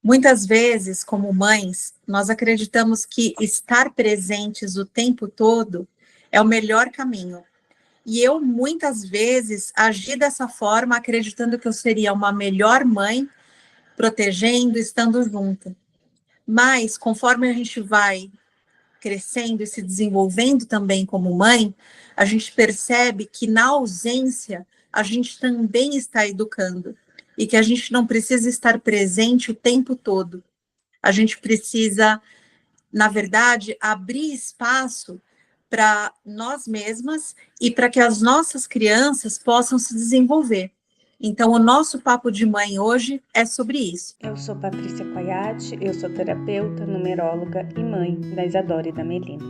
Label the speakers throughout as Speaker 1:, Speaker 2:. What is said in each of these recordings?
Speaker 1: Muitas vezes, como mães, nós acreditamos que estar presentes o tempo todo é o melhor caminho. E eu, muitas vezes, agi dessa forma, acreditando que eu seria uma melhor mãe, protegendo, estando junto. Mas, conforme a gente vai crescendo e se desenvolvendo também como mãe, a gente percebe que na ausência a gente também está educando e que a gente não precisa estar presente o tempo todo. A gente precisa, na verdade, abrir espaço para nós mesmas e para que as nossas crianças possam se desenvolver. Então, o nosso papo de mãe hoje é sobre isso.
Speaker 2: Eu sou Patrícia Coiate, eu sou terapeuta, numeróloga e mãe da Isadora e da Melina.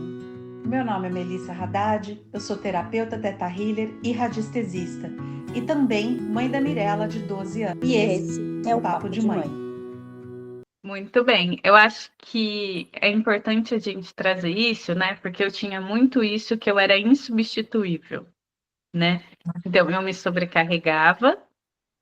Speaker 3: Meu nome é Melissa Haddad, eu sou terapeuta Theta Healer e radiestesista, e também mãe da Mirella, de 12 anos.
Speaker 2: E esse é o Papo de Mãe.
Speaker 4: Muito bem, eu acho que é importante a gente trazer isso, né? Porque eu tinha muito isso, que eu era insubstituível, né? Então, eu me sobrecarregava,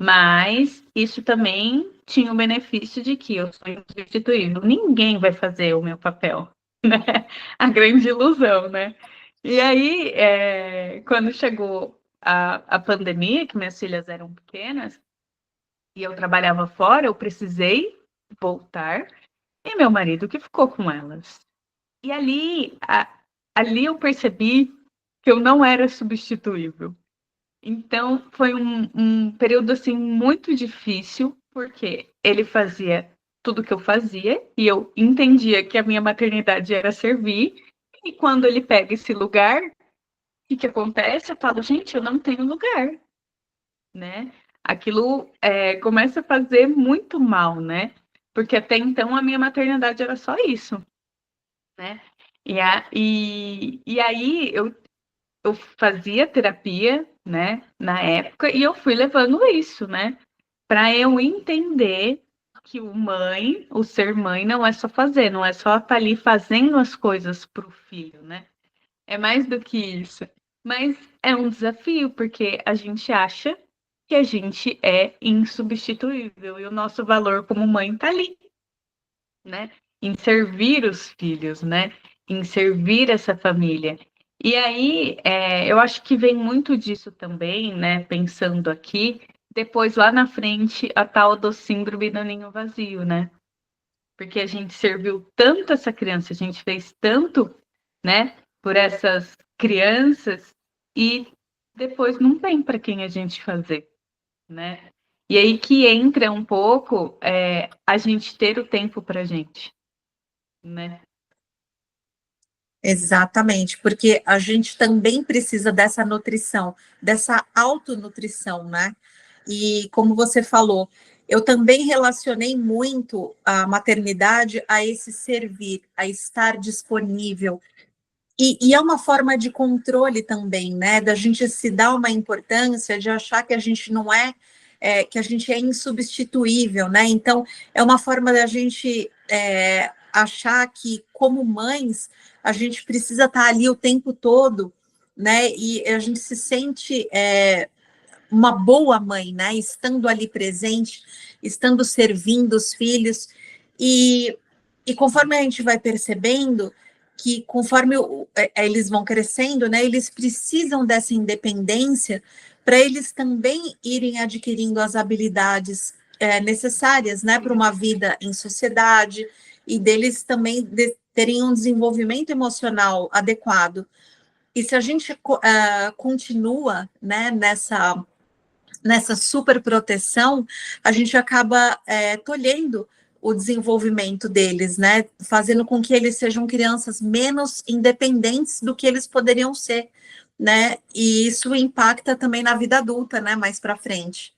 Speaker 4: mas isso também tinha o benefício de que eu sou insubstituível. Ninguém vai fazer o meu papel, né? A grande ilusão, né? E aí, quando chegou a pandemia, que minhas filhas eram pequenas, e eu trabalhava fora, eu precisei voltar, e meu marido que ficou com elas. E ali eu percebi que eu não era substituível. Então, foi um período, assim, muito difícil, porque ele fazia tudo que eu fazia, e eu entendia que a minha maternidade era servir, e quando ele pega esse lugar, o que acontece? Eu falo, gente, eu não tenho lugar, né? Aquilo começa a fazer muito mal, né? Porque até então a minha maternidade era só isso, né? E aí eu fazia terapia, né, na época, e eu fui levando isso, né, para eu entender que o ser mãe não é só fazer, não é só estar ali fazendo as coisas para o filho, né? É mais do que isso. Mas é um desafio, porque a gente acha que a gente é insubstituível e o nosso valor como mãe está ali, né? Em servir os filhos, né? Em servir essa família. E aí, eu acho que vem muito disso também, né? Pensando aqui, depois lá na frente, a tal do síndrome do ninho vazio, né? Porque a gente serviu tanto essa criança, a gente fez tanto, né? Por essas crianças e depois não tem para quem a gente fazer, né? E aí que entra um pouco a gente ter o tempo para a gente, né?
Speaker 1: Exatamente, porque a gente também precisa dessa nutrição, dessa autonutrição, né? E como você falou, eu também relacionei muito a maternidade a esse servir, a estar disponível. E é uma forma de controle também, né? Da gente se dar uma importância, de achar que a gente não que a gente é insubstituível, né? Então, é uma forma da gente achar que, como mães, a gente precisa estar ali o tempo todo, né? E a gente se sente uma boa mãe, né? Estando ali presente, estando servindo os filhos. E conforme a gente vai percebendo que conforme eles vão crescendo, né, eles precisam dessa independência para eles também irem adquirindo as habilidades necessárias, né, para uma vida em sociedade e deles também terem um desenvolvimento emocional adequado. E se a gente continua, né, nessa super proteção, a gente acaba tolhendo o desenvolvimento deles, né? Fazendo com que eles sejam crianças menos independentes do que eles poderiam ser, né? E isso impacta também na vida adulta, né? Mais para frente.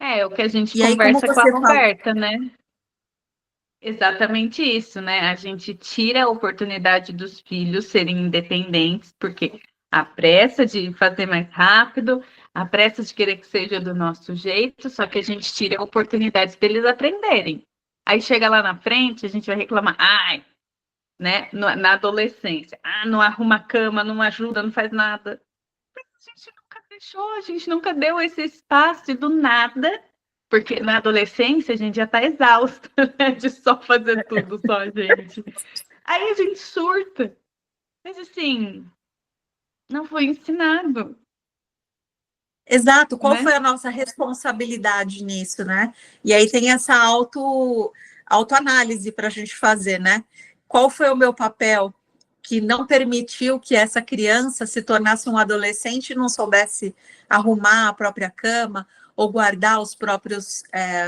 Speaker 4: É o que a gente
Speaker 1: E aí, como
Speaker 4: conversa com a
Speaker 1: você fala,
Speaker 4: Roberta, né? Exatamente isso, né? A gente tira a oportunidade dos filhos serem independentes, porque a pressa de fazer mais rápido, a pressa de querer que seja do nosso jeito, só que a gente tira a oportunidade deles aprenderem. Aí chega lá na frente, a gente vai reclamar, ai, né? Na adolescência, não arruma a cama, não ajuda, não faz nada. A gente nunca deixou, a gente nunca deu esse espaço e do nada Porque na adolescência a gente já tá exausta, né, de só fazer tudo, só a gente. Aí a gente surta. Mas assim, não foi ensinado,
Speaker 1: Exato, qual
Speaker 4: né?
Speaker 1: foi a nossa responsabilidade nisso, né? E aí tem essa autoanálise para a gente fazer, né? Qual foi o meu papel que não permitiu que essa criança se tornasse um adolescente e não soubesse arrumar a própria cama ou guardar os próprios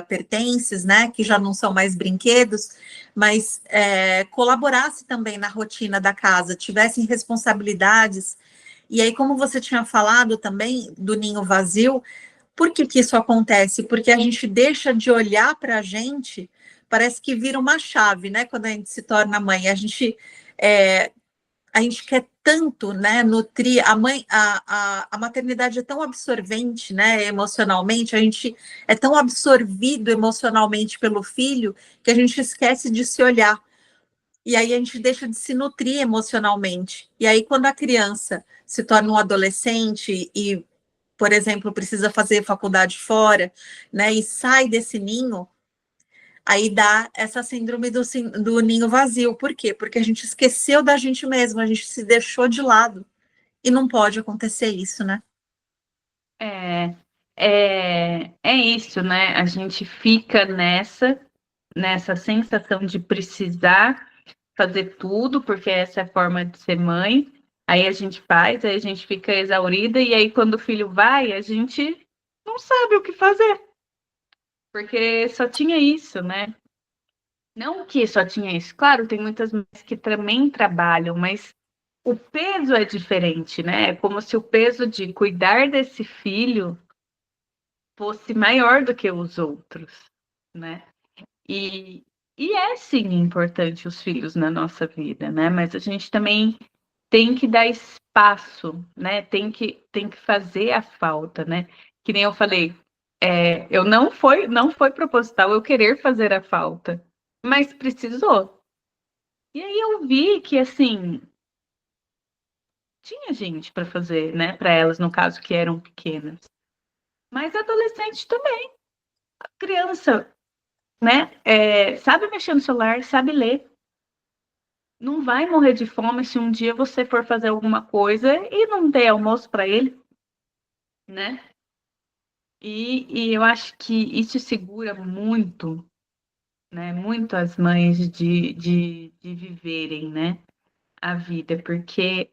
Speaker 1: pertences, né? Que já não são mais brinquedos, mas colaborasse também na rotina da casa, tivessem responsabilidades. E aí, como você tinha falado também do ninho vazio, por que que isso acontece? Porque a gente deixa de olhar para a gente, parece que vira uma chave, né? Quando a gente se torna mãe, a gente quer tanto, né, nutrir a mãe, a maternidade é tão absorvente, né, emocionalmente, a gente é tão absorvido emocionalmente pelo filho que a gente esquece de se olhar. E aí a gente deixa de se nutrir emocionalmente. E aí, quando a criança se torna um adolescente e, por exemplo, precisa fazer faculdade fora, né, e sai desse ninho, aí dá essa síndrome do ninho vazio. Por quê? Porque a gente esqueceu da gente mesmo, a gente se deixou de lado. E não pode acontecer isso, né?
Speaker 4: É isso, né? A gente fica nessa sensação de precisar fazer tudo, porque essa é a forma de ser mãe. Aí a gente faz, aí a gente fica exaurida, e aí quando o filho vai, a gente não sabe o que fazer, porque só tinha isso, né? Não que só tinha isso. Claro, tem muitas mães que também trabalham, mas o peso é diferente, né? É como se o peso de cuidar desse filho fosse maior do que os outros, né? E, e é sim importante os filhos na nossa vida, né? Mas a gente também tem que dar espaço, né? Tem que fazer a falta, né? Que nem eu falei, eu não foi proposital eu querer fazer a falta, mas precisou. E aí eu vi que assim tinha gente para fazer, né? Para elas, no caso, que eram pequenas. Mas adolescente também, criança, né? Sabe mexer no celular, sabe ler. Não vai morrer de fome se um dia você for fazer alguma coisa e não der almoço para ele, né? E eu acho que isso segura muito, né? Muito as mães de viverem, né? A vida, porque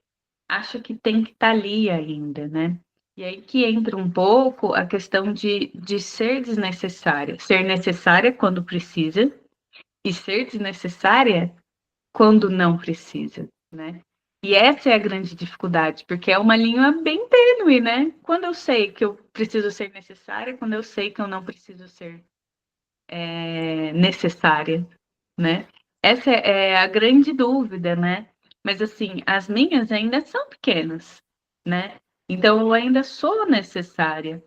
Speaker 4: acho que tem que estar ali ainda, né? E aí que entra um pouco a questão de ser desnecessária. Ser necessária quando precisa e ser desnecessária quando não precisa, né? E essa é a grande dificuldade, porque é uma linha bem tênue, né? Quando eu sei que eu preciso ser necessária, quando eu sei que eu não preciso ser necessária, né? Essa é a grande dúvida, né? Mas assim, as minhas ainda são pequenas, né? Então eu ainda sou necessária.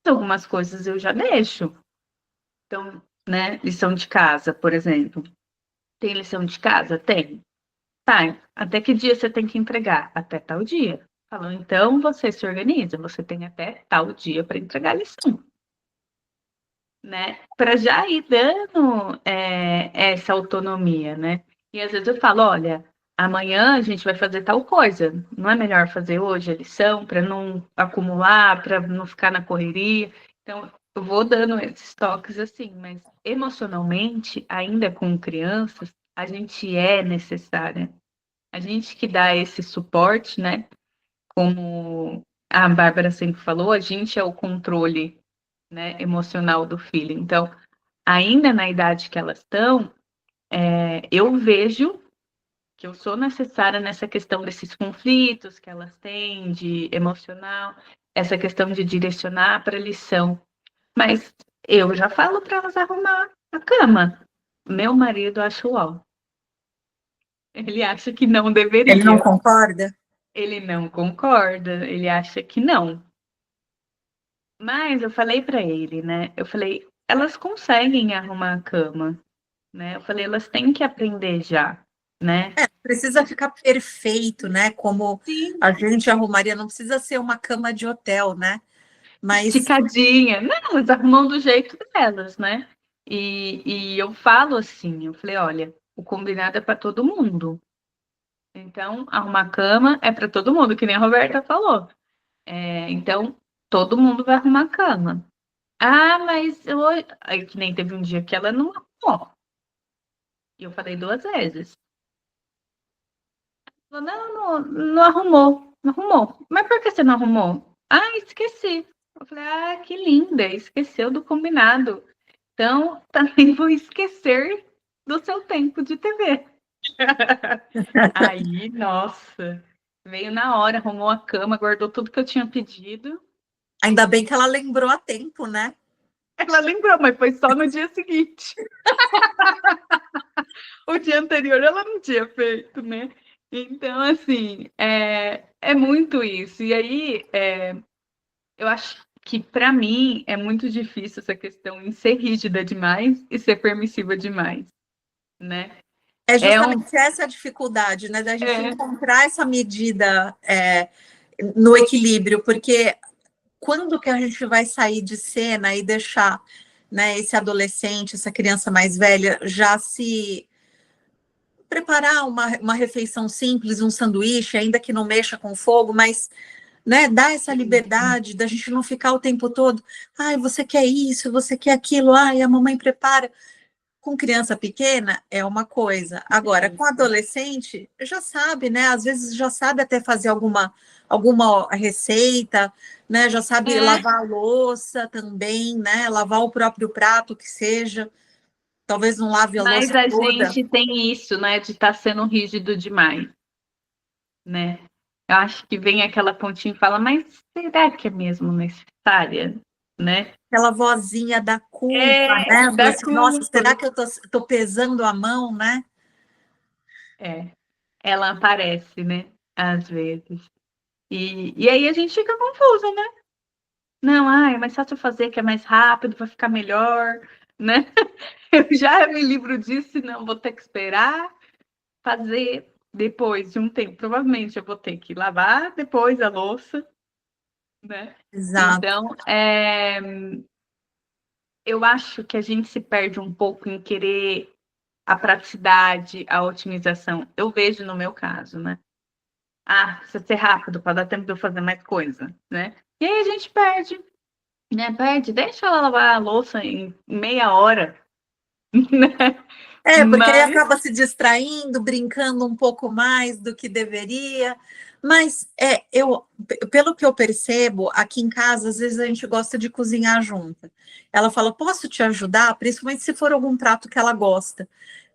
Speaker 4: Algumas coisas eu já deixo. Então, né? Lição de casa, por exemplo. Tem lição de casa? Tem. Tá, até que dia você tem que entregar? Até tal dia. Falou, então você se organiza, você tem até tal dia para entregar a lição, né? Para já ir dando essa autonomia, né? E às vezes eu falo, olha, amanhã a gente vai fazer tal coisa, não é melhor fazer hoje a lição para não acumular, para não ficar na correria? Então, eu vou dando esses toques assim, mas emocionalmente, ainda com crianças, a gente é necessária. A gente que dá esse suporte, né? Como a Bárbara sempre falou, a gente é o controle, né, emocional do filho. Então, ainda na idade que elas estão, eu vejo que eu sou necessária nessa questão desses conflitos que elas têm, de emocional, essa questão de direcionar para a lição. Mas eu já falo para elas arrumar a cama. Meu marido acha uau. Ele acha que não
Speaker 1: Ele não
Speaker 4: deveria.
Speaker 1: concorda?
Speaker 4: Ele não concorda, ele acha que não. Mas eu falei para ele, né? Eu falei, elas conseguem arrumar a cama, né? Eu falei, elas têm que aprender já, né?
Speaker 1: Precisa ficar perfeito, né? Como
Speaker 4: Sim.
Speaker 1: a gente arrumaria, não precisa ser uma cama de hotel, né? Mas
Speaker 4: esticadinha. Não, elas arrumam do jeito delas, né? E eu falo assim, eu falei, olha, o combinado é para todo mundo. Então, arrumar cama é para todo mundo, que nem a Roberta falou. Então, todo mundo vai arrumar cama. Ah, mas aí que nem teve um dia que ela não arrumou. E eu falei 2 vezes. Ela, não arrumou. Não arrumou. Mas por que você não arrumou? Ah, esqueci. Eu falei, ah, que linda, esqueceu do combinado. Então, também vou esquecer do seu tempo de TV. Aí, nossa, veio na hora, arrumou a cama, guardou tudo que eu tinha pedido.
Speaker 1: ainda bem que ela lembrou a tempo, né?
Speaker 4: Ela lembrou, mas foi só no dia seguinte. O dia anterior ela não tinha feito, né? Então, assim, é muito isso. E aí, eu acho que para mim é muito difícil essa questão em ser rígida demais e ser permissiva demais, né?
Speaker 1: É
Speaker 4: É um,
Speaker 1: justamente essa a dificuldade, né? Da gente
Speaker 4: é,
Speaker 1: encontrar essa medida no equilíbrio, porque quando que a gente vai sair de cena e deixar, né, esse adolescente, essa criança mais velha, já se preparar uma refeição simples, um sanduíche, ainda que não mexa com fogo, mas, né, dar essa liberdade da gente não ficar o tempo todo, ai, você quer isso, você quer aquilo, ai, a mamãe prepara. Com criança pequena é uma coisa. Agora, com adolescente, já sabe, né? Às vezes já sabe até fazer alguma receita, né? Já sabe lavar a louça também, né? Lavar o próprio prato, que seja. Talvez não lave a
Speaker 4: mas
Speaker 1: louça
Speaker 4: a
Speaker 1: toda.
Speaker 4: gente tem isso, né, de estar sendo rígido demais, né? Eu acho que vem aquela pontinha e fala, mas será que é mesmo necessária, né?
Speaker 1: Aquela vozinha da culpa, né? Fala
Speaker 4: Da
Speaker 1: assim, nossa,
Speaker 4: culpa.
Speaker 1: será que eu tô pesando a mão, né?
Speaker 4: Ela aparece, né? Às vezes. E aí a gente fica confusa, né? Não, é mais fácil fazer que é mais rápido, vai ficar melhor, né? Eu já me livro disso, não vou ter que esperar fazer depois de um tempo. Provavelmente eu vou ter que lavar depois a louça, né?
Speaker 1: Exato.
Speaker 4: Então, eu acho que a gente se perde um pouco em querer a praticidade, a otimização. Eu vejo no meu caso, né? Precisa ser rápido para dar tempo de eu fazer mais coisa, né? E aí a gente perde, né? Perde, deixa ela lavar a louça em meia hora, né?
Speaker 1: Porque aí
Speaker 4: Mas
Speaker 1: acaba se distraindo, brincando um pouco mais do que deveria. Mas pelo que eu percebo, aqui em casa, às vezes a gente gosta de cozinhar junto. Ela fala, posso te ajudar? Principalmente se for algum prato que ela gosta.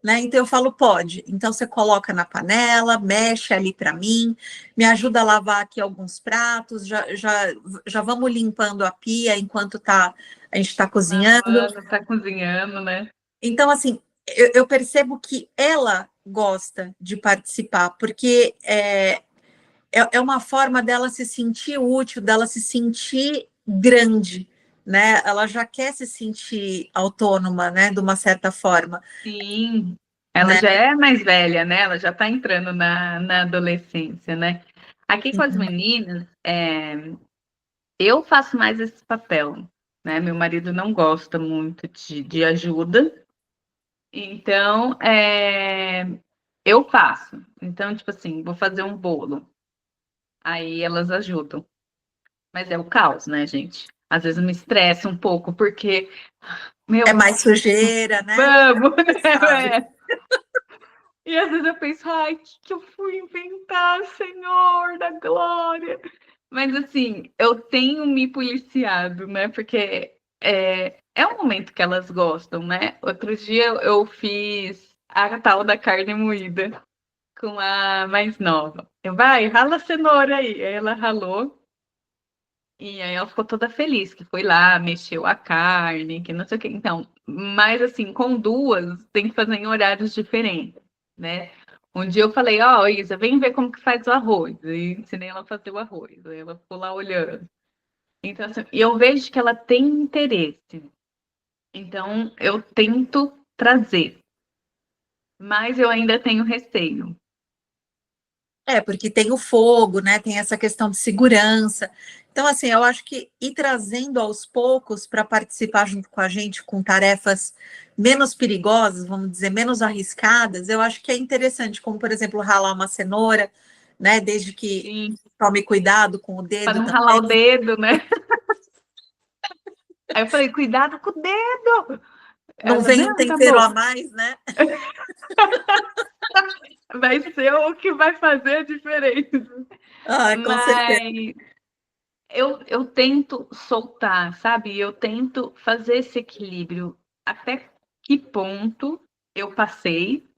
Speaker 1: Né? Então eu falo, pode. Então você coloca na panela, mexe ali para mim, me ajuda a lavar aqui alguns pratos, já vamos limpando a pia enquanto a gente está cozinhando.
Speaker 4: lavando, tá cozinhando, né?
Speaker 1: Então, assim, eu percebo que ela gosta de participar, porque é uma forma dela se sentir útil, dela se sentir grande, né? Ela já quer se sentir autônoma, né? De uma certa forma,
Speaker 4: Sim, ela
Speaker 1: né?
Speaker 4: já é mais velha, né? Ela já está entrando na adolescência, né? Aqui com as meninas, eu faço mais esse papel, né? Meu marido não gosta muito de ajuda, então eu faço. Então, tipo assim, vou fazer um bolo, aí elas ajudam. Mas é o caos, né, gente? Às vezes eu me estresso um pouco, porque,
Speaker 1: É
Speaker 4: meu,
Speaker 1: mais sujeira, né?
Speaker 4: vamos,
Speaker 1: Você sabe.
Speaker 4: né? E às vezes eu penso, ai, o que eu fui inventar, Senhor da glória? Mas assim, eu tenho me policiado, né? Porque é um momento que elas gostam, né? Outro dia eu fiz a tal da carne moída com a mais nova. Vai, rala a cenoura aí. Aí ela ralou. E aí ela ficou toda feliz, que foi lá, mexeu a carne, que não sei o que. Então, mas assim, com duas, tem que fazer em horários diferentes, né? Um dia eu falei, ó, Isa, vem ver como que faz o arroz. E ensinei ela a fazer o arroz. Aí ela ficou lá olhando. Então, assim, e eu vejo que ela tem interesse. Então, eu tento trazer. Mas eu ainda tenho receio.
Speaker 1: Porque tem o fogo, né? Tem essa questão de segurança. Então, assim, eu acho que ir trazendo aos poucos para participar junto com a gente com tarefas menos perigosas, vamos dizer, menos arriscadas, eu acho que é interessante, como, por exemplo, ralar uma cenoura, né? Desde que
Speaker 4: Sim,
Speaker 1: tome cuidado com o
Speaker 4: para
Speaker 1: dedo
Speaker 4: não ralar o
Speaker 1: também.
Speaker 4: dedo, né? Aí eu falei, cuidado com o dedo.
Speaker 1: Não
Speaker 4: Ela,
Speaker 1: vem um
Speaker 4: não, tá
Speaker 1: tempero a
Speaker 4: bom.
Speaker 1: mais, né?
Speaker 4: Vai ser o que vai fazer a diferença.
Speaker 1: Ah, com certeza.
Speaker 4: Mas eu tento soltar, sabe? Eu tento fazer esse equilíbrio. Até que ponto eu passei,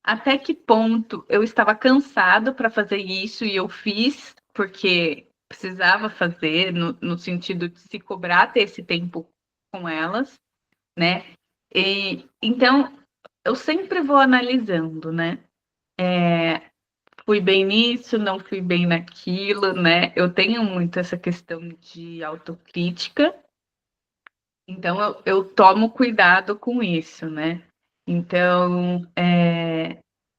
Speaker 4: até que ponto eu estava cansado para fazer isso e eu fiz porque precisava fazer, no sentido de se cobrar ter esse tempo com elas, né? Então, eu sempre vou analisando, né? Fui bem nisso, não fui bem naquilo, né? Eu tenho muito essa questão de autocrítica, então eu tomo cuidado com isso, né? Então,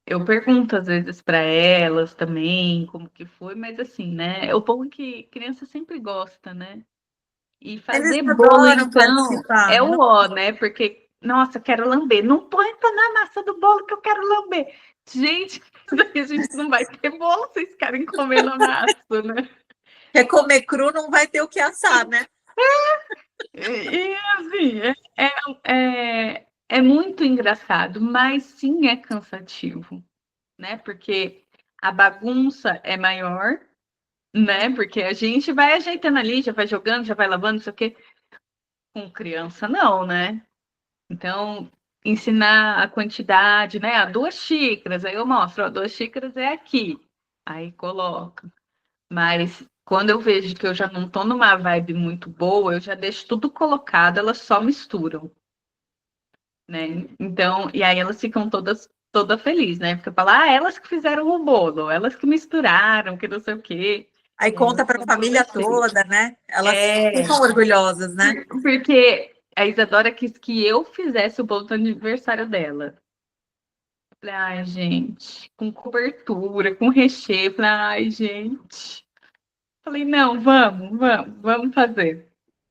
Speaker 4: eu pergunto às vezes para elas também como que foi, mas assim, né? O bom é que criança sempre gosta, né? E
Speaker 1: Eles
Speaker 4: fazer bolo,
Speaker 1: adoram
Speaker 4: então, é
Speaker 1: participar.
Speaker 4: o ó, né? Porque, nossa, quero lamber. Não põe na massa do bolo que eu quero lamber. Gente, daí a gente não vai ter bolo, vocês querem comer na massa, né?
Speaker 1: Quer comer cru, não vai ter o que assar, né?
Speaker 4: Assim, é muito engraçado, mas sim é cansativo, né? Porque a bagunça é maior, né? Porque a gente vai ajeitando ali, já vai jogando, já vai lavando, não sei o quê. Com criança, não, né? Então, ensinar a quantidade, né? 2 xícaras, aí eu mostro, ó, 2 xícaras é aqui. Aí coloca. Mas quando eu vejo que eu já não tô numa vibe muito boa, eu já deixo tudo colocado, elas só misturam, né? Então, e aí elas ficam toda felizes, né? Porque fala, elas que fizeram o bolo, elas que misturaram, que não sei o quê.
Speaker 1: Aí
Speaker 4: E aí
Speaker 1: conta
Speaker 4: elas
Speaker 1: para a
Speaker 4: ficam
Speaker 1: família
Speaker 4: todas felizes.
Speaker 1: toda, né? Elas
Speaker 4: É,
Speaker 1: ficam orgulhosas, né?
Speaker 4: porque a Isadora quis que eu fizesse o bolo do aniversário dela. Falei, ai, gente, com cobertura, com recheio. Falei, ai, gente. Falei, não, vamos fazer.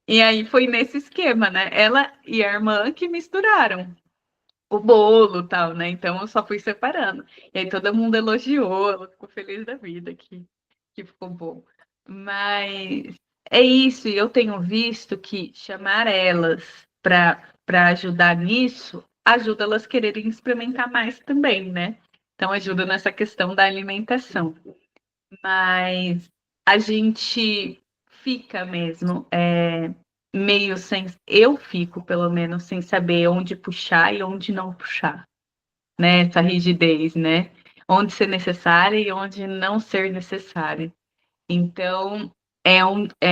Speaker 4: E aí foi nesse esquema, né? Ela e a irmã que misturaram o bolo e tal, né? Então eu só fui separando. E aí todo mundo elogiou, ela ficou feliz da vida que ficou bom. Mas é isso, e eu tenho visto que chamar elas para ajudar nisso ajuda elas quererem experimentar mais também, né? Então ajuda nessa questão da alimentação. Mas a gente fica mesmo meio sem. Eu fico, pelo menos, sem saber onde puxar e onde não puxar, né? Essa rigidez, né? Onde ser necessária e onde não ser necessária. Então, é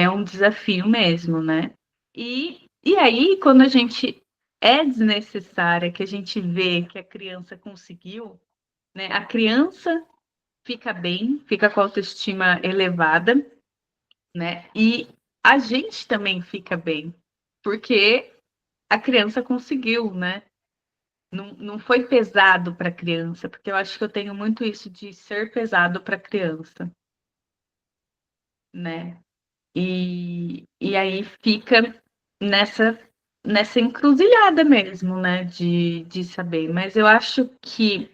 Speaker 4: um desafio mesmo, né? E aí, quando a gente é desnecessária, que a gente vê que a criança conseguiu, né? A criança fica bem, fica com a autoestima elevada, né? E a gente também fica bem, porque a criança conseguiu, né? Não foi pesado para a criança, porque eu acho que eu tenho muito isso de ser pesado para a criança, né? E aí fica nessa, nessa encruzilhada mesmo, né? De saber. Mas eu acho que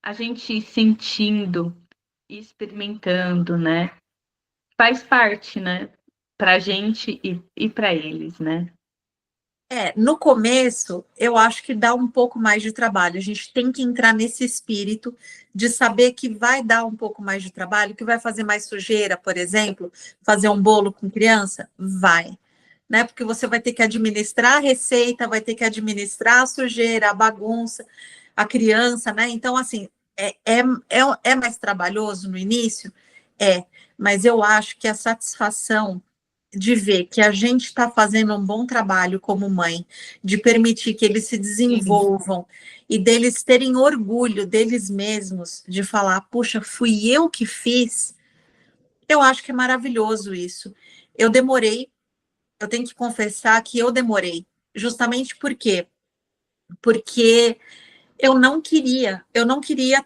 Speaker 4: a gente ir sentindo, experimentando, né? Faz parte, né? Pra gente e para eles, né?
Speaker 1: No começo, eu acho que dá um pouco mais de trabalho. A gente tem que entrar nesse espírito de saber que vai dar um pouco mais de trabalho, que vai fazer mais sujeira, por exemplo, fazer um bolo com criança? Vai, né? Porque você vai ter que administrar a receita, vai ter que administrar a sujeira, a bagunça, a criança, né? Então, assim, é mais trabalhoso no início? Mas eu acho que a satisfação de ver que a gente está fazendo um bom trabalho como mãe, de permitir que eles se
Speaker 4: Sim,
Speaker 1: desenvolvam e deles terem orgulho deles mesmos, de falar, puxa, fui eu que fiz, eu acho que é maravilhoso isso. Eu demorei, eu tenho que confessar que eu demorei, justamente por quê? Porque eu não queria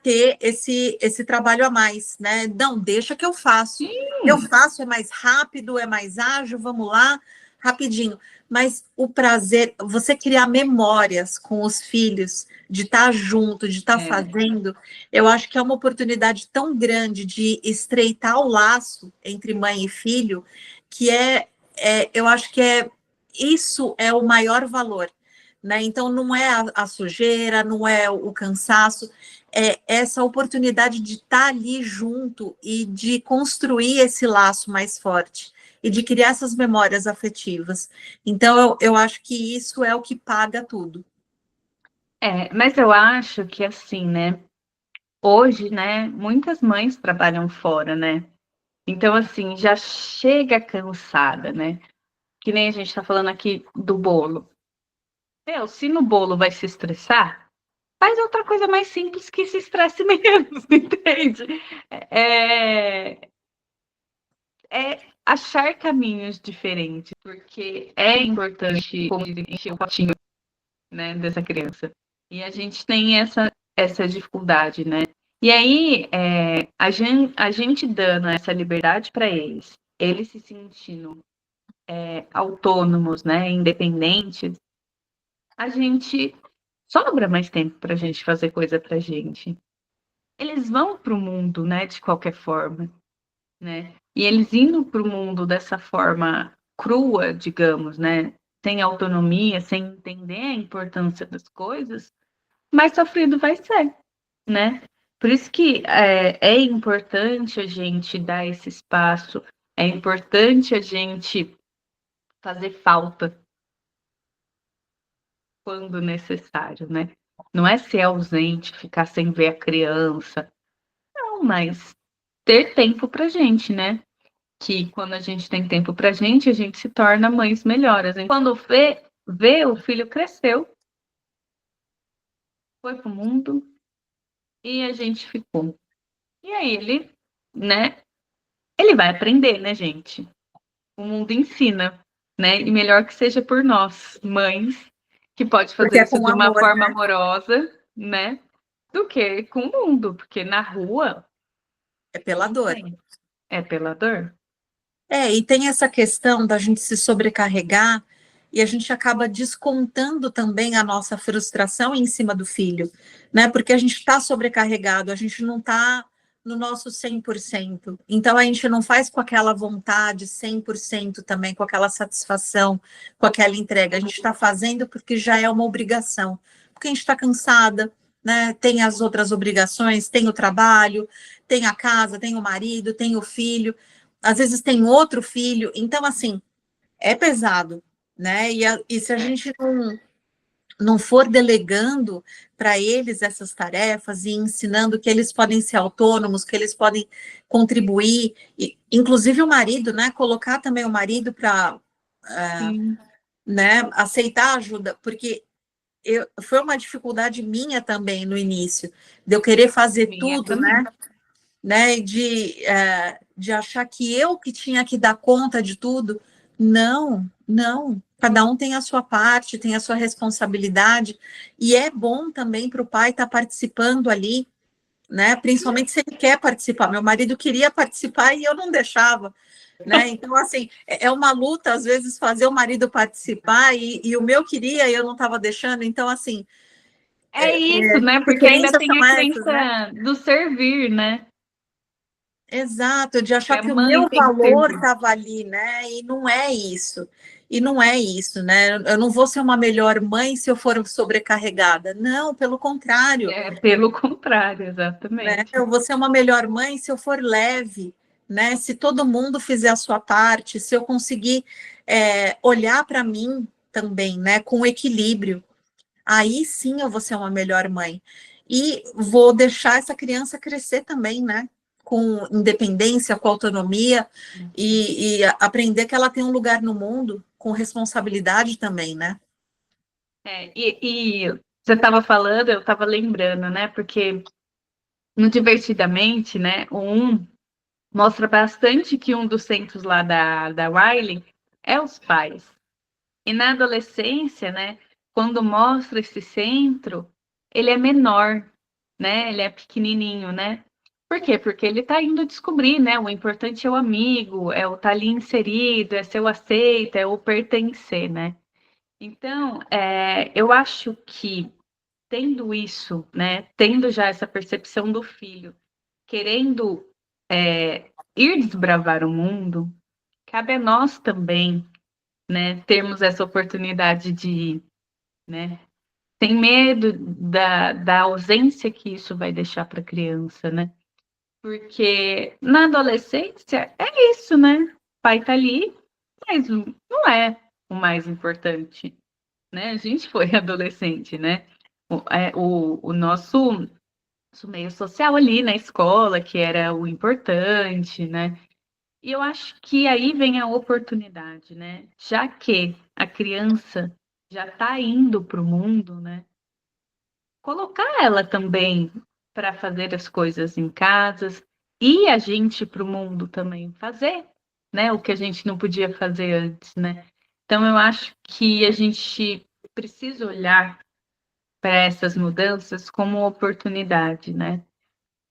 Speaker 1: ter esse trabalho a mais, né? Não, deixa que eu faço. Eu faço, é mais rápido, é mais ágil, vamos lá, rapidinho. Mas o prazer, você criar memórias com os filhos, de estar junto, de estar fazendo, eu acho que é uma oportunidade tão grande de estreitar o laço entre mãe e filho, que eu acho que isso é o maior valor, né? Então, não é a sujeira, não é o cansaço, é essa oportunidade de estar ali junto e de construir esse laço mais forte e de criar essas memórias afetivas. Então, eu acho que isso é o que paga tudo.
Speaker 4: Mas eu acho que assim, né? Hoje, né, muitas mães trabalham fora, né? Então, assim, já chega cansada, né? Que nem a gente tá falando aqui do bolo. Se no bolo vai se estressar, faz outra coisa mais simples que se estresse menos, entende? É, é achar caminhos diferentes, porque é importante, como dizem, encher o potinho, né, dessa criança. E a gente tem essa dificuldade, né? E aí, a gente dando essa liberdade para eles se sentindo autônomos, né, independentes, a gente sobra mais tempo para a gente fazer coisa para gente. Eles vão para o mundo, né, de qualquer forma, né? E eles indo para o mundo dessa forma crua, digamos, né, sem autonomia, sem entender a importância das coisas, mais sofrido vai ser, né? Por isso que é importante a gente dar esse espaço, é importante a gente fazer falta quando necessário, né? Não é ser ausente, ficar sem ver a criança, não, mas ter tempo pra gente, né? Que quando a gente tem tempo pra gente, a gente se torna mães melhores. E quando vê o filho cresceu, foi pro mundo e a gente ficou. E aí ele, né? Ele vai aprender, né, gente? O mundo ensina, né? E melhor que seja por nós, mães, que pode
Speaker 1: Porque
Speaker 4: fazer
Speaker 1: é
Speaker 4: isso
Speaker 1: com
Speaker 4: de uma
Speaker 1: amor,
Speaker 4: forma
Speaker 1: né?
Speaker 4: amorosa, né? Do que com o mundo, porque na rua
Speaker 1: É pela dor.
Speaker 4: é pela dor.
Speaker 1: E tem essa questão da gente se sobrecarregar e a gente acaba descontando também a nossa frustração em cima do filho, né? Porque a gente está sobrecarregado, a gente não está no nosso 100%. Então, a gente não faz com aquela vontade 100% também, com aquela satisfação, com aquela entrega. A gente está fazendo porque já é uma obrigação, porque a gente está cansada, né? Tem as outras obrigações, tem o trabalho, tem a casa, tem o marido, tem o filho, às vezes tem outro filho, então, assim, é pesado, né? E se a gente não for delegando para eles essas tarefas e ensinando que eles podem ser autônomos, que eles podem contribuir, e, inclusive o marido, né? Colocar também o marido para, né, aceitar ajuda, porque foi uma dificuldade minha também no início, de eu querer fazer
Speaker 4: Minha
Speaker 1: tudo,
Speaker 4: também.
Speaker 1: né, de achar que eu que tinha que dar conta de tudo. Não, não. Cada um tem a sua parte, tem a sua responsabilidade, e é bom também para o pai estar participando ali, né? Principalmente se ele quer participar. Meu marido queria participar e eu não deixava, né? Então, assim, é uma luta, às vezes, fazer o marido participar, e o meu queria e eu não estava deixando. Então, assim,
Speaker 4: É isso, né? Porque ainda
Speaker 1: experiências
Speaker 4: tem
Speaker 1: são
Speaker 4: a
Speaker 1: essas, né?
Speaker 4: crença do servir, né?
Speaker 1: Exato, de
Speaker 4: Que
Speaker 1: achar
Speaker 4: a
Speaker 1: que o
Speaker 4: mãe
Speaker 1: meu
Speaker 4: tem que
Speaker 1: valor
Speaker 4: servir.
Speaker 1: estava ali, né? E não é isso. E não é isso, né? Eu não vou ser uma melhor mãe se eu for sobrecarregada. Não, pelo contrário,
Speaker 4: É pelo contrário,
Speaker 1: né?
Speaker 4: exatamente.
Speaker 1: Eu vou ser uma melhor mãe se eu for leve, né? Se todo mundo fizer a sua parte, se eu conseguir olhar para mim também, né? Com equilíbrio. Aí sim eu vou ser uma melhor mãe. E vou deixar essa criança crescer também, né? Com independência, com autonomia, e aprender que ela tem um lugar no mundo com responsabilidade também, né?
Speaker 4: E você estava falando, eu estava lembrando, né? Porque no Divertidamente, né? Mostra bastante que um dos centros lá da Riley é os pais. E na adolescência, né? Quando mostra esse centro, ele é menor, né? Ele é pequenininho, né? Por quê? Porque ele está indo descobrir, né? O importante é o amigo, é o estar ali inserido, é ser o aceito, é o pertencer, né? Então, eu acho que tendo isso, né? Tendo já essa percepção do filho, querendo ir desbravar o mundo, cabe a nós também, né? Termos essa oportunidade de ir, né? Sem medo da ausência que isso vai deixar para a criança, né? Porque na adolescência é isso, né? O pai tá ali, mas não é o mais importante, né? A gente foi adolescente, né? O nosso meio social ali na escola, que era o importante, né? E eu acho que aí vem a oportunidade, né? Já que a criança já está indo para o mundo, né? Colocar ela também para fazer as coisas em casas e a gente para o mundo também fazer, né? O que a gente não podia fazer antes, né? Então eu acho que a gente precisa olhar para essas mudanças como oportunidade, né?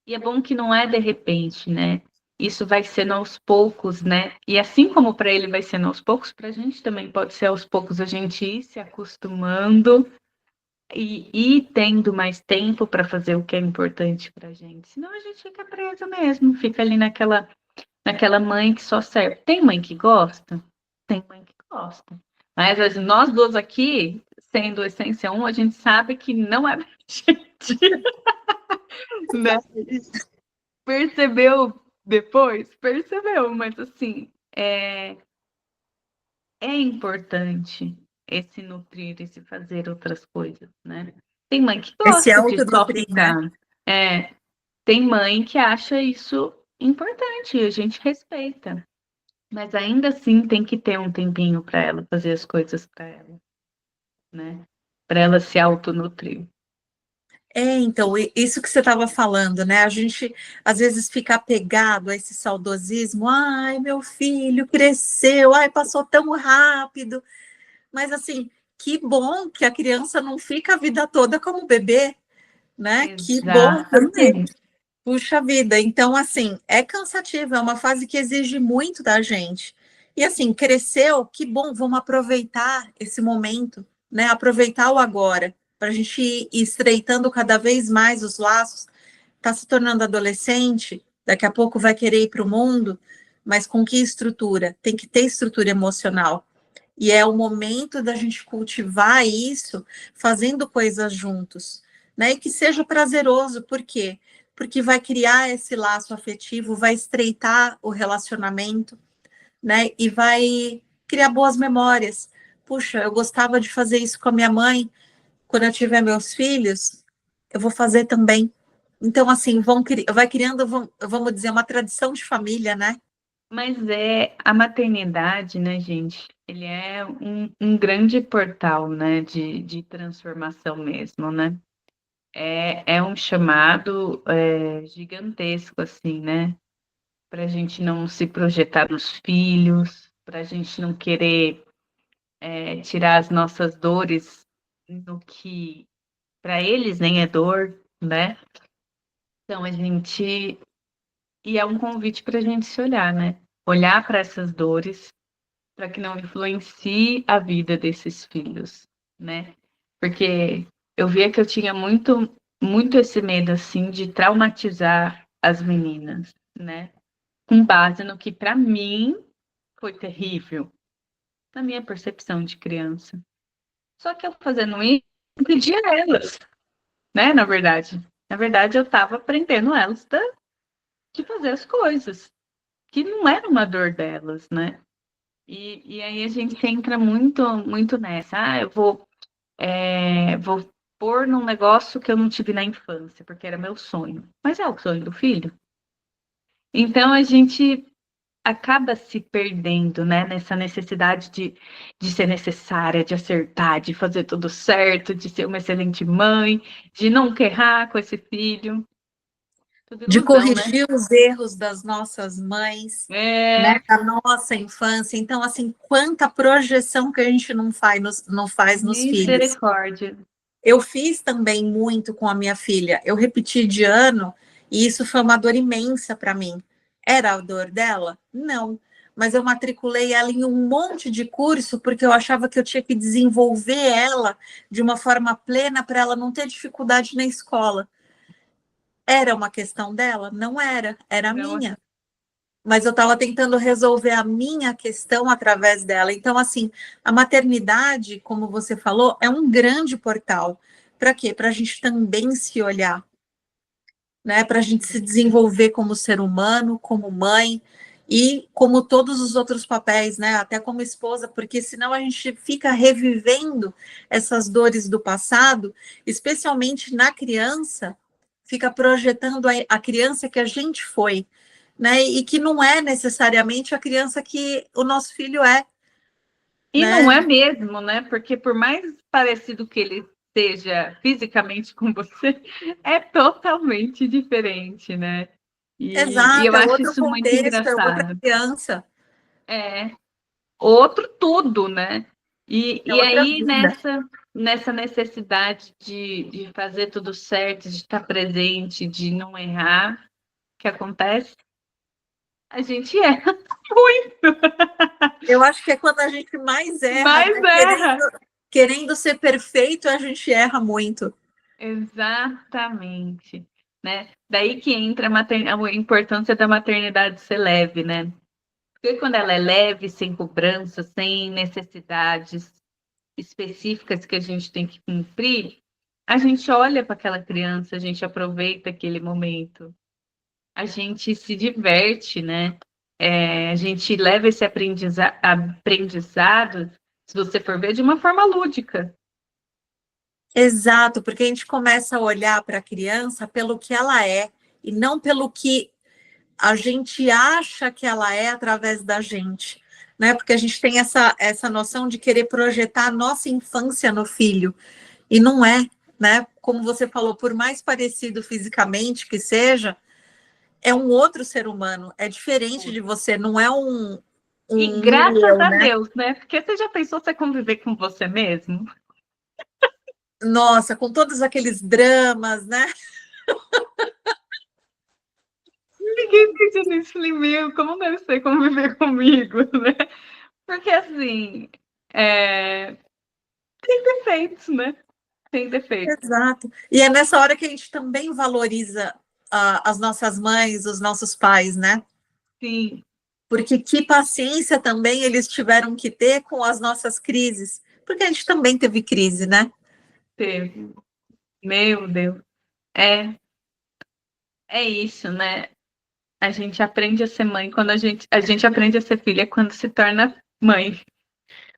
Speaker 4: E é bom que não é de repente, né? Isso vai sendo aos poucos, né? E assim como para ele vai sendo aos poucos, para a gente também pode ser aos poucos a gente ir se acostumando e tendo mais tempo para fazer o que é importante para a gente. Senão a gente fica preso mesmo, fica ali naquela mãe que só serve. Tem mãe que gosta? Tem mãe que gosta. Mas nós duas aqui, sendo essência 1, a gente sabe que não é pra gente. Né? Percebeu depois? Percebeu, mas assim, é importante esse nutrir, esse fazer outras coisas, né? Tem mãe que
Speaker 1: Esse
Speaker 4: gosta de só
Speaker 1: autonutrir, né?
Speaker 4: ficar. Tem mãe que acha isso importante, e a gente respeita. Mas ainda assim tem que ter um tempinho para ela fazer as coisas para ela, né? Para ela se autonutrir.
Speaker 1: Então, isso que você estava falando, né? A gente às vezes fica apegado a esse saudosismo. Ai, meu filho cresceu, ai, passou tão rápido. Mas assim, que bom que a criança não fica a vida toda como bebê, né? Que bom, porque,
Speaker 4: Exatamente.
Speaker 1: puxa vida. Então, assim, é cansativo, é uma fase que exige muito da gente. E assim, cresceu, que bom, vamos aproveitar esse momento, né? Aproveitar o agora, para a gente ir estreitando cada vez mais os laços. Está se tornando adolescente, daqui a pouco vai querer ir para o mundo, mas com que estrutura? Tem que ter estrutura emocional. E é o momento da gente cultivar isso, fazendo coisas juntos, né? E que seja prazeroso, por quê? Porque vai criar esse laço afetivo, vai estreitar o relacionamento, né? E vai criar boas memórias. Puxa, eu gostava de fazer isso com a minha mãe, quando eu tiver meus filhos, eu vou fazer também. Então, assim, vai criando, vamos dizer, uma tradição de família, né?
Speaker 4: Mas a maternidade, né, gente? Ele é um grande portal, né, de transformação mesmo, né? É um chamado gigantesco, assim, né? Para a gente não se projetar nos filhos, para a gente não querer tirar as nossas dores no que para eles nem é dor, né? Então a gente. E é um convite para a gente se olhar, né? Olhar para essas dores para que não influencie a vida desses filhos, né? Porque eu via que eu tinha muito, muito esse medo, assim, de traumatizar as meninas, né? Com base no que, para mim, foi terrível, na minha percepção de criança. Só que eu fazendo isso, eu impedia elas, né? Na verdade. Na verdade, eu estava aprendendo elas de fazer as coisas, que não era uma dor delas, né? E aí a gente entra muito, muito nessa. Ah, eu vou pôr num negócio que eu não tive na infância, porque era meu sonho. Mas é o sonho do filho. Então a gente acaba se perdendo, né, nessa necessidade de ser necessária, de acertar, de fazer tudo certo, de ser uma excelente mãe, de nunca errar com esse filho. Tudo
Speaker 1: De
Speaker 4: ilusão, né?
Speaker 1: corrigir os erros das nossas mães, né, da nossa infância. Então, assim, quanta projeção que a gente não faz nos filhos.
Speaker 4: Misericórdia.
Speaker 1: Eu fiz também muito com a minha filha. Eu repeti de ano e isso foi uma dor imensa para mim. Era a dor dela? Não. Mas eu matriculei ela em um monte de curso porque eu achava que eu tinha que desenvolver ela de uma forma plena para ela não ter dificuldade na escola. Era uma questão dela? Não era, era
Speaker 4: Não,
Speaker 1: minha. Mas eu estava tentando resolver a minha questão através dela. Então, assim, a maternidade, como você falou, é um grande portal. Para quê? Para a gente também se olhar, né? Para a gente se desenvolver como ser humano, como mãe e como todos os outros papéis, né? Até como esposa, porque senão a gente fica revivendo essas dores do passado, especialmente na criança, fica projetando a criança que a gente foi, né? E que não é necessariamente a criança que o nosso filho é,
Speaker 4: e não
Speaker 1: né?
Speaker 4: é mesmo, né? Porque por mais parecido que ele seja fisicamente com você, é totalmente diferente, né? E eu
Speaker 1: Exato, é
Speaker 4: acho
Speaker 1: outro
Speaker 4: isso muito
Speaker 1: contexto, é outra
Speaker 4: engraçado.
Speaker 1: criança,
Speaker 4: É outro tudo, né?
Speaker 1: é
Speaker 4: E
Speaker 1: outra
Speaker 4: aí,
Speaker 1: vida.
Speaker 4: nessa necessidade de fazer tudo certo, de estar presente, de não errar, o que acontece? A gente erra muito,
Speaker 1: Eu acho que é quando a gente mais erra,
Speaker 4: mas
Speaker 1: né?
Speaker 4: erra.
Speaker 1: Querendo ser perfeito, a gente erra muito.
Speaker 4: Exatamente, né? Daí que entra a importância da maternidade ser leve, né? Porque quando ela é leve, sem cobrança, sem necessidades específicas que a gente tem que cumprir, a gente olha para aquela criança, a gente aproveita aquele momento, a gente se diverte, né? A gente leva esse aprendizado, se você for ver, de uma forma lúdica.
Speaker 1: Exato, porque a gente começa a olhar para a criança pelo que ela é e não pelo que a gente acha que ela é através da gente, né? Porque a gente tem essa noção de querer projetar a nossa infância no filho e não é, né? Como você falou, por mais parecido fisicamente que seja, é um outro ser humano, é diferente de você, não é
Speaker 4: E
Speaker 1: um
Speaker 4: graças
Speaker 1: eu,
Speaker 4: a
Speaker 1: né?
Speaker 4: Deus, né? Porque você já pensou você conviver com você mesmo?
Speaker 1: Nossa, com todos aqueles dramas, né?
Speaker 4: Ninguém pensa nisso, falei, meu, como deve ser conviver comigo, né? Porque assim, tem defeitos, né? Tem defeitos.
Speaker 1: Exato. E é nessa hora que a gente também valoriza as nossas mães, os nossos pais, né?
Speaker 4: Sim,
Speaker 1: Porque que paciência também eles tiveram que ter com as nossas crises. Porque a gente também teve crise, né?
Speaker 4: teve. Meu Deus. É, é isso, né? A gente aprende a ser mãe quando a gente aprende a ser filha quando se torna mãe,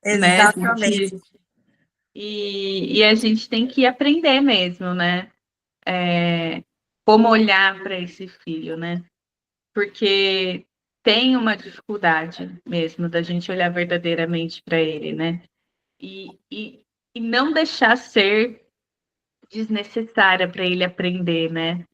Speaker 4: né?
Speaker 1: Exatamente.
Speaker 4: E a gente tem que aprender mesmo, né? Como olhar para esse filho, né? Porque tem uma dificuldade mesmo da gente olhar verdadeiramente para ele, né? E não deixar ser desnecessária para ele aprender, né?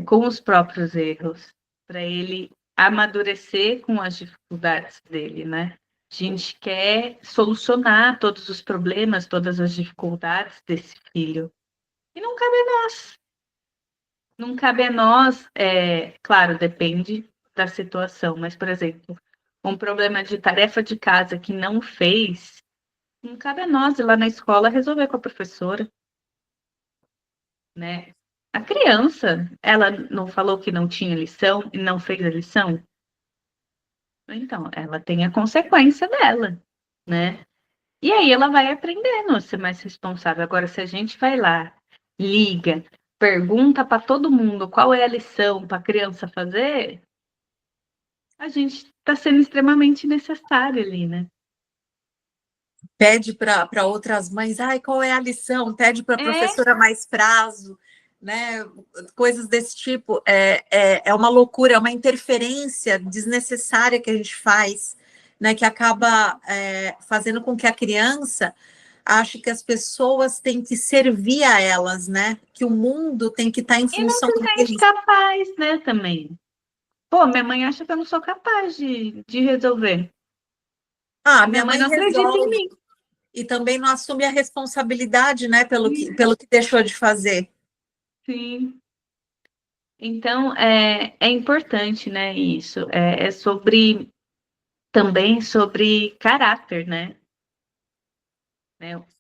Speaker 4: Com os próprios erros, para ele amadurecer com as dificuldades dele, né? A gente quer solucionar todos os problemas, todas as dificuldades desse filho. E não cabe a nós. Não cabe a nós, claro, depende da situação, mas, por exemplo, um problema de tarefa de casa que não fez, não cabe a nós ir lá na escola resolver com a professora, né? A criança, ela não falou que não tinha lição e não fez a lição? Então, ela tem a consequência dela, né? E aí ela vai aprendendo a ser mais responsável. Agora, se a gente vai lá, liga, pergunta para todo mundo qual é a lição para a criança fazer, a gente está sendo extremamente necessário ali, né?
Speaker 1: Pede para outras mães, ai, qual é a lição? Pede para a
Speaker 4: É,
Speaker 1: professora mais prazo, né? Coisas desse tipo. É uma loucura, é uma interferência desnecessária que a gente faz, né? Que acaba fazendo com que a criança ache que as pessoas têm que servir a elas, né? Que o mundo tem que estar em
Speaker 4: e não
Speaker 1: função
Speaker 4: se sente
Speaker 1: deles.
Speaker 4: capaz, né, também. Pô, minha mãe acha que eu não sou capaz de resolver.
Speaker 1: Ah,
Speaker 4: Minha
Speaker 1: minha
Speaker 4: mãe
Speaker 1: mãe
Speaker 4: não acredita em
Speaker 1: resolve.
Speaker 4: mim.
Speaker 1: e também não assume a responsabilidade, né, pelo que deixou de fazer.
Speaker 4: Sim. Então, é importante, né, isso. É sobre, também sobre caráter, né?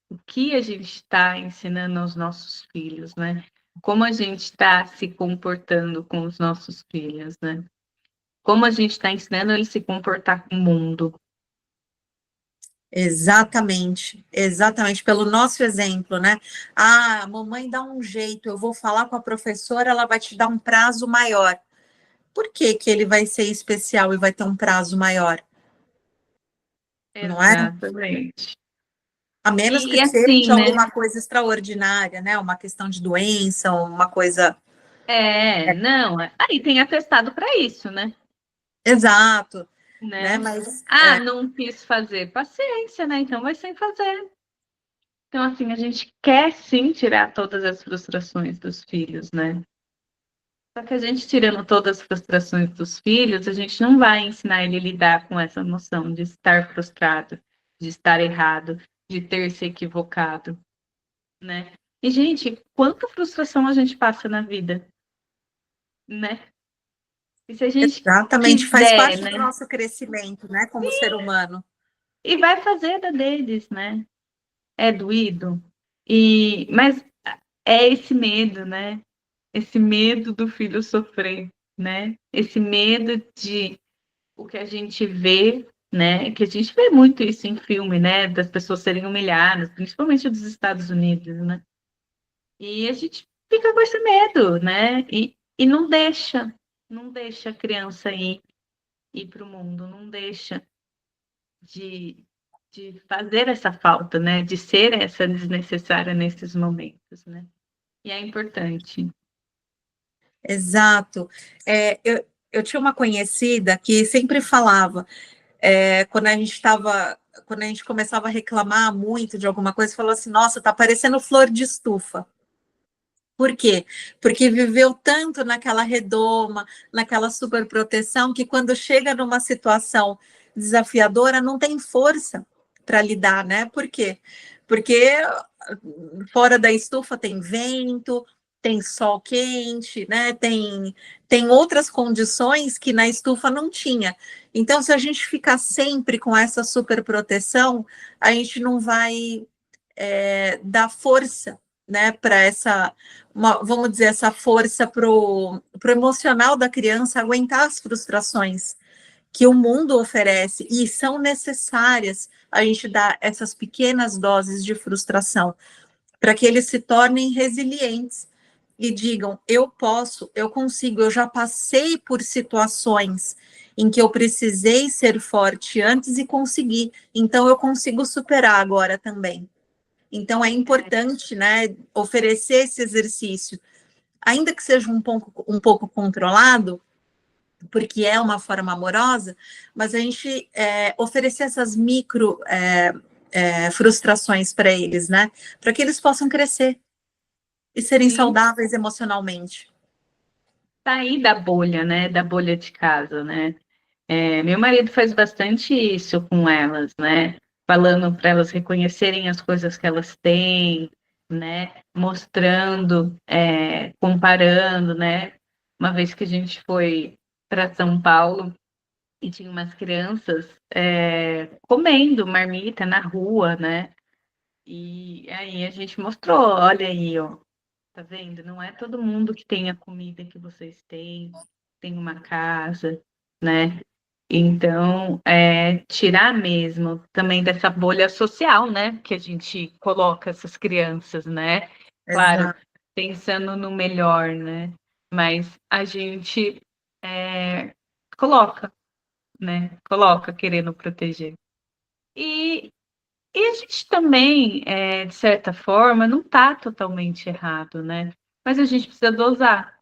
Speaker 4: O que a gente está ensinando aos nossos filhos, né? Como a gente está se comportando com os nossos filhos, né? Como a gente está ensinando eles a se comportar com o mundo.
Speaker 1: Exatamente, exatamente, pelo nosso exemplo, né? Ah, a mamãe dá um jeito, eu vou falar com a professora, ela vai te dar um prazo maior. Por que que ele vai ser especial e vai ter um prazo maior? Não é?
Speaker 4: Exatamente.
Speaker 1: A menos que
Speaker 4: E assim,
Speaker 1: seja
Speaker 4: né?
Speaker 1: alguma coisa extraordinária, né? Uma questão de doença, uma coisa.
Speaker 4: Não, aí tem atestado para isso, né?
Speaker 1: Exato, né?
Speaker 4: Né?
Speaker 1: Mas
Speaker 4: Não quis fazer, paciência, né? Então vai sem fazer. Então, assim, a gente quer sim tirar todas as frustrações dos filhos, né? Só que a gente tirando todas as frustrações dos filhos, a gente não vai ensinar ele a lidar com essa noção de estar frustrado, de estar errado, de ter se equivocado, né? E, gente, quanta frustração a gente passa na vida, né? E se a gente
Speaker 1: exatamente faz
Speaker 4: quiser,
Speaker 1: parte do
Speaker 4: né?
Speaker 1: nosso crescimento, né? Como ser humano.
Speaker 4: E vai fazer da deles, né? É doído. Mas é esse medo, né? Esse medo do filho sofrer, né? Esse medo de o que a gente vê, né? Que a gente vê muito isso em filme, né? Das pessoas serem humilhadas, principalmente dos Estados Unidos, né? E a gente fica com esse medo, né? E não deixa a criança ir para o mundo, não deixa de, de fazer essa falta, né? De ser essa desnecessária nesses momentos, né? E é importante.
Speaker 1: Exato. Eu tinha uma conhecida que sempre falava, quando a gente começava a reclamar muito de alguma coisa, falou assim: nossa, tá parecendo flor de estufa. Por quê? Porque viveu tanto naquela redoma, naquela superproteção, que quando chega numa situação desafiadora, não tem força para lidar, né? Por quê? Porque fora da estufa tem vento, tem sol quente, né? Tem outras condições que na estufa não tinha. Então, se a gente ficar sempre com essa superproteção, a gente não vai dar força, né, para vamos dizer, essa força para o emocional da criança aguentar as frustrações que o mundo oferece, e são necessárias a gente dar essas pequenas doses de frustração para que eles se tornem resilientes e digam: eu posso, eu consigo, eu já passei por situações em que eu precisei ser forte antes e consegui, então eu consigo superar agora também. Então é importante, né, oferecer esse exercício, ainda que seja um pouco controlado, porque é uma forma amorosa, mas a gente oferecer essas micro frustrações para eles, né, para que eles possam crescer e serem
Speaker 4: Sim,
Speaker 1: saudáveis emocionalmente.
Speaker 4: sair da bolha, né? Da bolha de casa, né? Meu marido faz bastante isso com elas, né? Falando para elas reconhecerem as coisas que elas têm, né? Mostrando, comparando, né? Uma vez que a gente foi para São Paulo e tinha umas crianças comendo marmita na rua, né? E aí a gente mostrou, olha aí, ó, tá vendo? Não é todo mundo que tem a comida que vocês têm, tem uma casa, né? Então, tirar mesmo também dessa bolha social, né? Que a gente coloca essas crianças, né? Claro,
Speaker 1: Exato.
Speaker 4: pensando no melhor, né? Mas a gente coloca, né? Coloca querendo proteger. E, e a gente também, de certa forma, não está totalmente errado, né? Mas a gente precisa dosar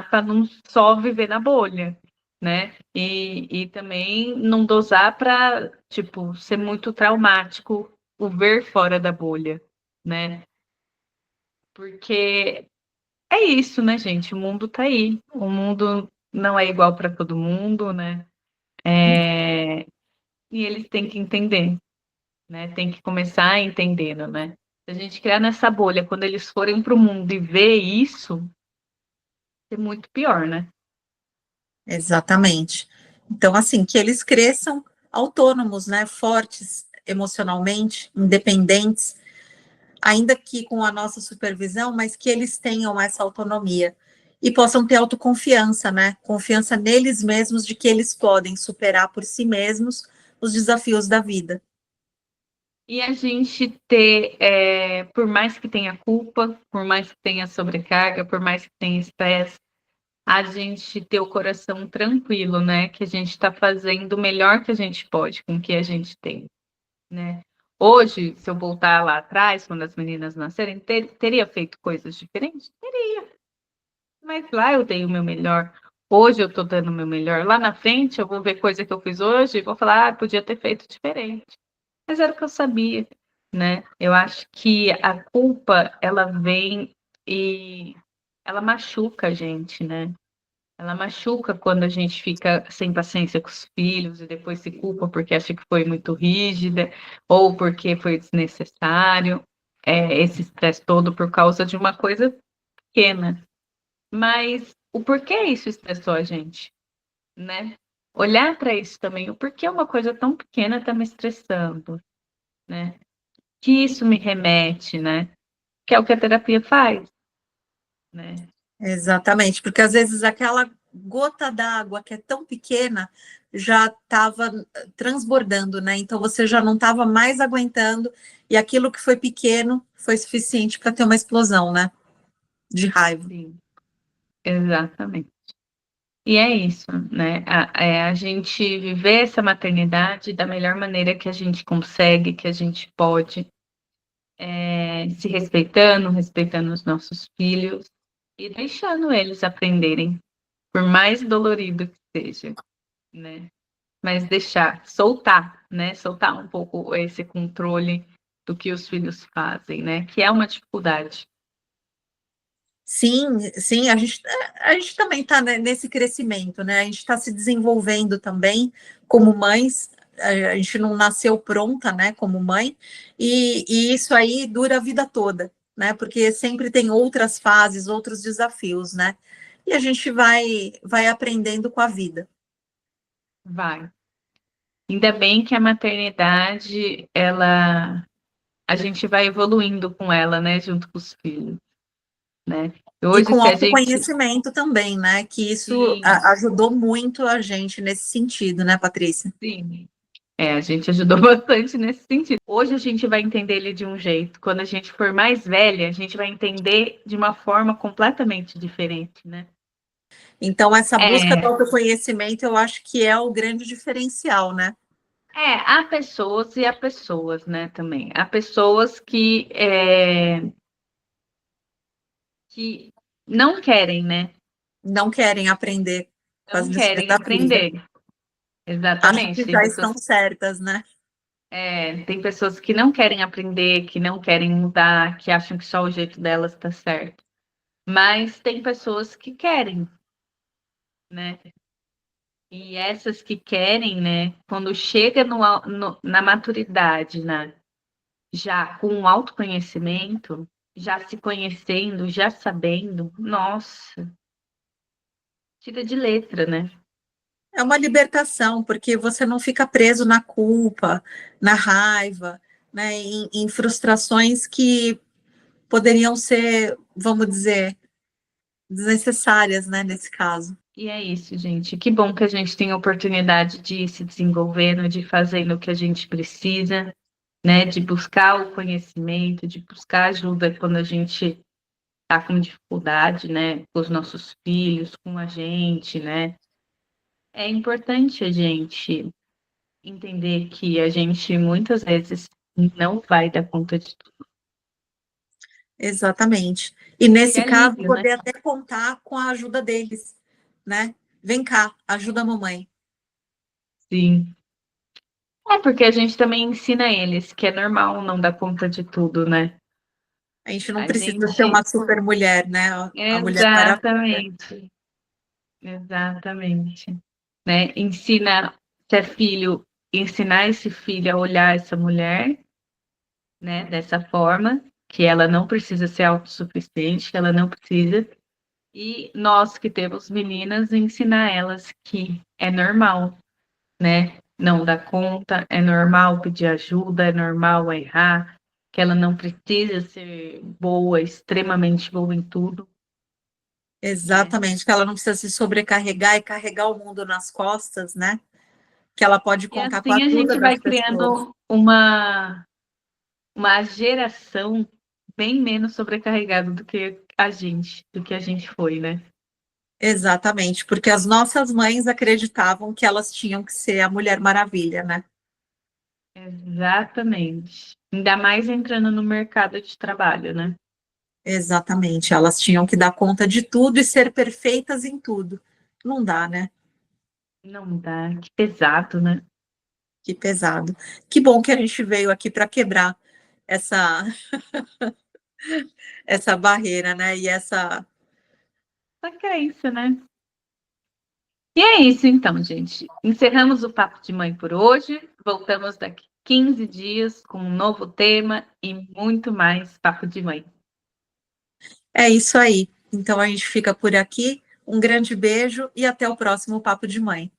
Speaker 4: para não só viver na bolha, né? E também não dosar para, tipo, ser muito traumático o ver fora da bolha, né? Porque é isso, né, gente? O mundo tá aí. O mundo não é igual para todo mundo, né? E eles têm que entender. né? Tem que começar entendendo, né? Se a gente criar nessa bolha, quando eles forem para o mundo e ver isso, é muito pior, né?
Speaker 1: Exatamente. Então, assim, que eles cresçam autônomos, né? Fortes emocionalmente, independentes, ainda que com a nossa supervisão, mas que eles tenham essa autonomia e possam ter autoconfiança, né? Confiança neles mesmos de que eles podem superar por si mesmos os desafios da vida.
Speaker 4: E a gente ter, por mais que tenha culpa, por mais que tenha sobrecarga, por mais que tenha estresse, a gente ter o coração tranquilo, né? Que a gente está fazendo o melhor que a gente pode com o que a gente tem, né? Hoje, se eu voltar lá atrás, quando as meninas nascerem, teria feito coisas diferentes? Teria. Mas lá eu dei o meu melhor. Hoje eu estou dando o meu melhor. Lá na frente eu vou ver coisa que eu fiz hoje e vou falar, podia ter feito diferente. Mas era o que eu sabia, né? Eu acho que a culpa, ela vem e ela machuca a gente, né? Ela machuca quando a gente fica sem paciência com os filhos e depois se culpa porque acha que foi muito rígida ou porque foi desnecessário, esse estresse todo por causa de uma coisa pequena. Mas o porquê isso estressou a gente, né? Olhar para isso também, o porquê uma coisa tão pequena está me estressando, né? Que isso me remete, né? Que é o que a terapia faz, né?
Speaker 1: Exatamente, porque às vezes aquela gota d'água que é tão pequena já estava transbordando, né? Então você já não estava mais aguentando e aquilo que foi pequeno foi suficiente para ter uma explosão, né? De raiva.
Speaker 4: Sim, exatamente. E é isso, né? A gente viver essa maternidade da melhor maneira que a gente consegue, que a gente pode, se respeitando, respeitando os nossos filhos e deixando eles aprenderem, por mais dolorido que seja, né? Mas deixar, soltar, né? Soltar um pouco esse controle do que os filhos fazem, né? Que é uma dificuldade.
Speaker 1: Sim, sim, a gente também está nesse crescimento, né? A gente está se desenvolvendo também como mães, a gente não nasceu pronta, né, como mãe, e isso aí dura a vida toda, né? Porque sempre tem outras fases, outros desafios, né? E a gente vai aprendendo com a vida.
Speaker 4: Vai. Ainda bem que a maternidade, a gente vai evoluindo com ela, né? Junto com os filhos, né?
Speaker 1: E
Speaker 4: Hoje,
Speaker 1: com
Speaker 4: se a gente...
Speaker 1: autoconhecimento também, né? Que isso
Speaker 4: Sim,
Speaker 1: ajudou muito a gente nesse sentido, né, Patrícia?
Speaker 4: sim. A gente ajudou bastante nesse sentido. Hoje a gente vai entender ele de um jeito. Quando a gente for mais velha, a gente vai entender de uma forma completamente diferente, né?
Speaker 1: Então, essa busca do
Speaker 4: É,
Speaker 1: autoconhecimento, eu acho que é o grande diferencial, né?
Speaker 4: há pessoas e há pessoas, né, também. Há pessoas que não querem, né?
Speaker 1: Não querem aprender com as
Speaker 4: Não
Speaker 1: lições
Speaker 4: querem
Speaker 1: da vida.
Speaker 4: aprender.
Speaker 1: Acham
Speaker 4: Exatamente.
Speaker 1: que já estão certas, né?
Speaker 4: Tem pessoas que não querem aprender, que não querem mudar, que acham que só o jeito delas está certo. Mas tem pessoas que querem, né? E essas que querem, né? Quando chega na maturidade, né? Já com o autoconhecimento, já se conhecendo, já sabendo, nossa, tira de letra, né?
Speaker 1: É uma libertação, porque você não fica preso na culpa, na raiva, né? Em frustrações que poderiam ser, vamos dizer, desnecessárias, né? Nesse caso.
Speaker 4: E é isso, gente. Que bom que a gente tem a oportunidade de ir se desenvolvendo, de fazendo o que a gente precisa, né? De buscar o conhecimento, de buscar ajuda quando a gente está com dificuldade, né? Com os nossos filhos, com a gente, né? É importante a gente entender que a gente muitas vezes não vai dar conta de tudo.
Speaker 1: Exatamente. E
Speaker 4: Que
Speaker 1: nesse caso,
Speaker 4: alívio, né?
Speaker 1: poder até contar com a ajuda deles, né? Vem cá, ajuda a mamãe.
Speaker 4: Sim. É porque a gente também ensina eles que é normal não dar conta de tudo, né?
Speaker 1: A gente não
Speaker 4: A
Speaker 1: precisa ser
Speaker 4: gente.
Speaker 1: uma super mulher, né? A Mulher Maravilha.
Speaker 4: Exatamente. Exatamente. Né? Ensina se é filho, ensinar esse filho a olhar essa mulher, né, dessa forma, que ela não precisa ser autossuficiente, que ela não precisa, e nós que temos meninas, ensinar elas que é normal, né, não dar conta, é normal pedir ajuda, é normal errar, que ela não precisa ser boa, extremamente boa em tudo.
Speaker 1: Exatamente, que ela não precisa se sobrecarregar e carregar o mundo nas costas, né? Que ela pode
Speaker 4: E
Speaker 1: contar com a
Speaker 4: assim a
Speaker 1: ajuda
Speaker 4: gente vai
Speaker 1: das pessoas.
Speaker 4: criando uma geração bem menos sobrecarregada do que a gente foi, né?
Speaker 1: Exatamente, porque as nossas mães acreditavam que elas tinham que ser a Mulher Maravilha, né?
Speaker 4: Exatamente. Ainda mais entrando no mercado de trabalho, né?
Speaker 1: Exatamente, elas tinham que dar conta de tudo e ser perfeitas em tudo. Não dá, né?
Speaker 4: Não dá, que pesado, né?
Speaker 1: Que pesado. Que bom que a gente veio aqui para quebrar essa essa barreira, né? E essa
Speaker 4: Essa crença, né? E é isso então, gente. Encerramos o Papo de Mãe por hoje. Voltamos daqui 15 dias com um novo tema e muito mais Papo de Mãe.
Speaker 1: é isso aí. Então a gente fica por aqui. Um grande beijo e até o próximo Papo de Mãe.